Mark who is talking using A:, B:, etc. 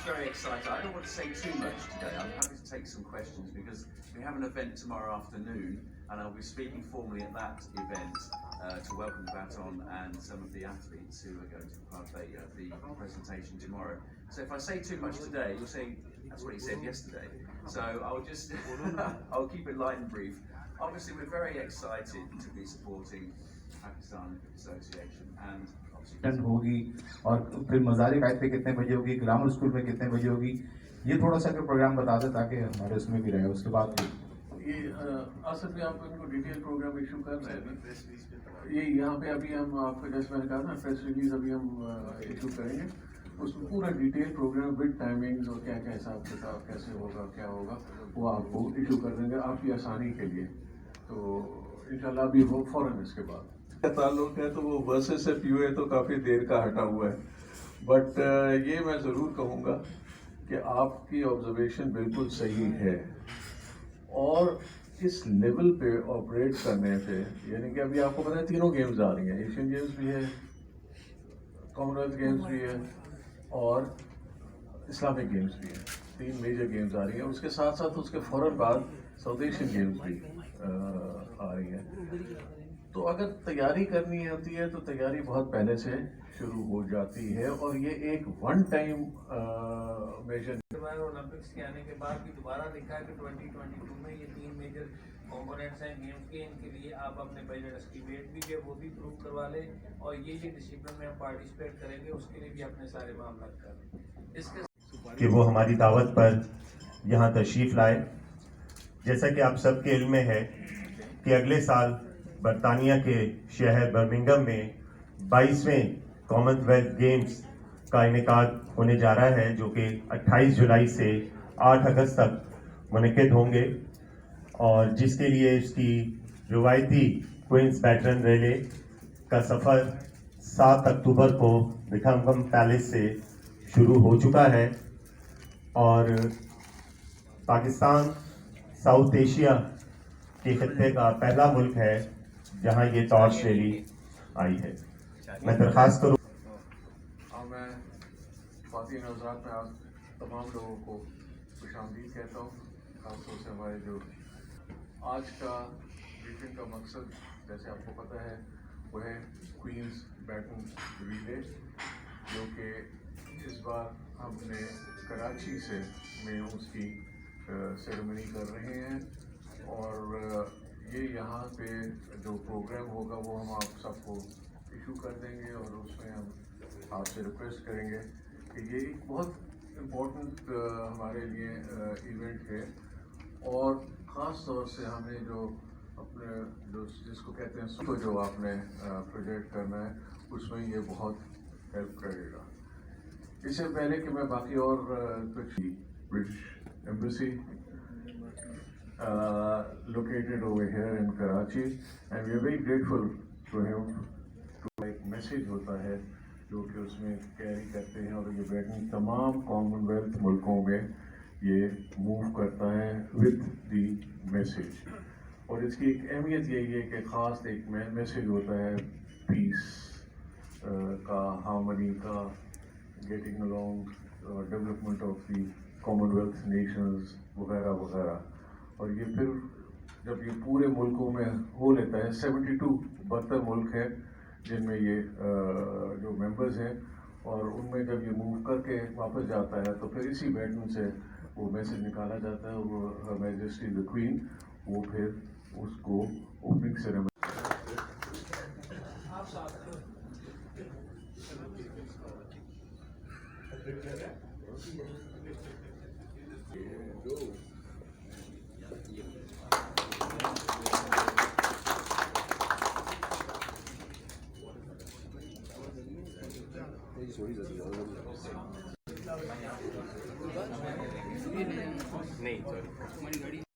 A: just very excited. I don't want to say too much today. I'm happy to take some questions because we have an event tomorrow afternoon and I'll be speaking formally at that event to welcome the baton and some of the athletes who are going to partake of the presentation tomorrow. So if I say too much today, you'll say, that's what he said yesterday. So I'll just, I'll keep it light and brief. Obviously, we're very excited to be supporting Pakistan Association and
B: ہوگی اور پھر مزارِ قائد پہ کتنے بجے ہوگی, grammar school میں کتنے بجے ہوگی, یہ تھوڑا سا کہ پروگرام بتا دیں تاکہ ہمارے اس میں بھی رہے. اس کے بعد
C: یہ اصل میں آپ ان کو ڈیٹیل پروگرام ایشو کر رہے ہیں. یہ یہاں پہ ابھی ہم آپ کو جیسے میں نے کہا نا پریس ریلیز ابھی ہم ایشو کریں گے, اس میں پورا ڈیٹیل پروگرام ود ٹائمنگز اور کیا کیا حساب کتاب کیسے ہوگا کیا ہوگا وہ آپ کو ایشو کر دیں گے آپ کی آسانی کے لیے. تو انشاءاللہ ابھی وہ فوراً اس کے بعد کا تعلق ہے تو وہ ورسز سے پیو ہے تو کافی دیر کا ہٹا ہوا ہے. بٹ یہ میں ضرور کہوں گا کہ آپ کی آبزرویشن بالکل صحیح ہے, اور اس لیول پہ آپریٹ کرنے پہ یعنی کہ ابھی آپ کو پتہ ہے تینوں گیمز آ رہی ہیں, ایشین گیمز بھی ہے, کامن ویلتھ گیمز بھی ہے اور اسلامک گیمز بھی ہیں. 3 میجر گیمز آ رہی ہیں. اس کے ساتھ ساتھ اس کے فوراً بعد ساؤتھ ایشین گیمز بھی آ رہی ہیں. تو اگر تیاری کرنی ہوتی ہے تو تیاری بہت پہلے سے شروع ہو جاتی ہے, اور یہ ایک ون ٹائم میجر
D: اولمپکس کے آنے کے بعد بھی دوبارہ دیکھا ہے کہ 2022 میں یہ 3 میجر کمپوننٹس ہیں گیمز کے, ان کے لیے آپ اپنے بجٹ اسٹیمیٹ بھی جو وہ بھی پروو کروا لیں, اور یہ جو ڈسپلن میں ہم پارٹیسپیٹ کریں گے اس کے لیے بھی اپنے سارے معاملات کر لیں. اس کے
E: کہ وہ ہماری دعوت پر یہاں تشریف لائے. جیسا کہ آپ سب کے علم میں ہے کہ اگلے سال برطانیہ کے شہر برمنگھم میں 22ویں کامن ویلتھ گیمز کا انعقاد ہونے جا رہا ہے, جو کہ 28 جولائی سے 8 اگست تک منعقد ہوں گے, اور جس کے لیے اس کی روایتی کوئنس بیٹرن ریلے کا سفر 7 اکتوبر کو بکھنگم پیلس سے شروع ہو چکا ہے. اور پاکستان ساؤتھ ایشیا کے خطے کا پہلا ملک ہے جہاں یہ ٹارچ ریلی آئی ہے. میں درخواست کروں
C: میں خواتین حضرات میں آپ تمام لوگوں کو خوش آمدید کہتا ہوں. خاص طور سے ہمارے جو آج کا بریفنگ کا مقصد جیسے آپ کو پتہ ہے وہ ہے کوئنس بیٹن ریلے, جو کہ اس بار ہم نے کراچی سے میں اس کی سیریمنی کر رہے ہیں. اور یہ یہاں پہ جو پروگرام ہوگا وہ ہم آپ سب کو ایشو کر دیں گے, اور اس میں ہم آپ سے ریکویسٹ کریں گے کہ یہ ایک بہت امپورٹنٹ ہمارے لیے ایونٹ ہے, اور خاص طور سے ہمیں جو اپنے جو جس کو کہتے ہیں کو جو آپ نے پروجیکٹ کرنا ہے اس میں یہ بہت ہیلپ کرے گا. اس سے پہلے کہ میں باقی اور کچھ British embassy located over here in Karachi, and we are very grateful to him. ایک میسیج ہوتا ہے جو کہ اس میں کیری کرتے ہیں, اور یہ بیٹن تمام کامن ویلتھ ملکوں میں یہ موو کرتا ہے ود دی میسیج. اور اس کی ایک اہمیت یہی ہے کہ خاص ایک میسیج ہوتا ہے پیس کا, ہارمنی کا, getting along, development of the common wealth nations وغیرہ وغیرہ. اور یہ پھر جب یہ پورے ملکوں میں ہو لیتا ہے, 72 ملک ہیں جن میں یہ جو ممبرز ہیں, اور ان میں جب یہ موو کر کے واپس جاتا ہے تو پھر اسی بیٹن سے وہ میسیج نکالا جاتا ہے, اور وہ ہر میجسٹی دی کوئین وہ پھر اس کو اوپننگ سیریمنی
D: نہیں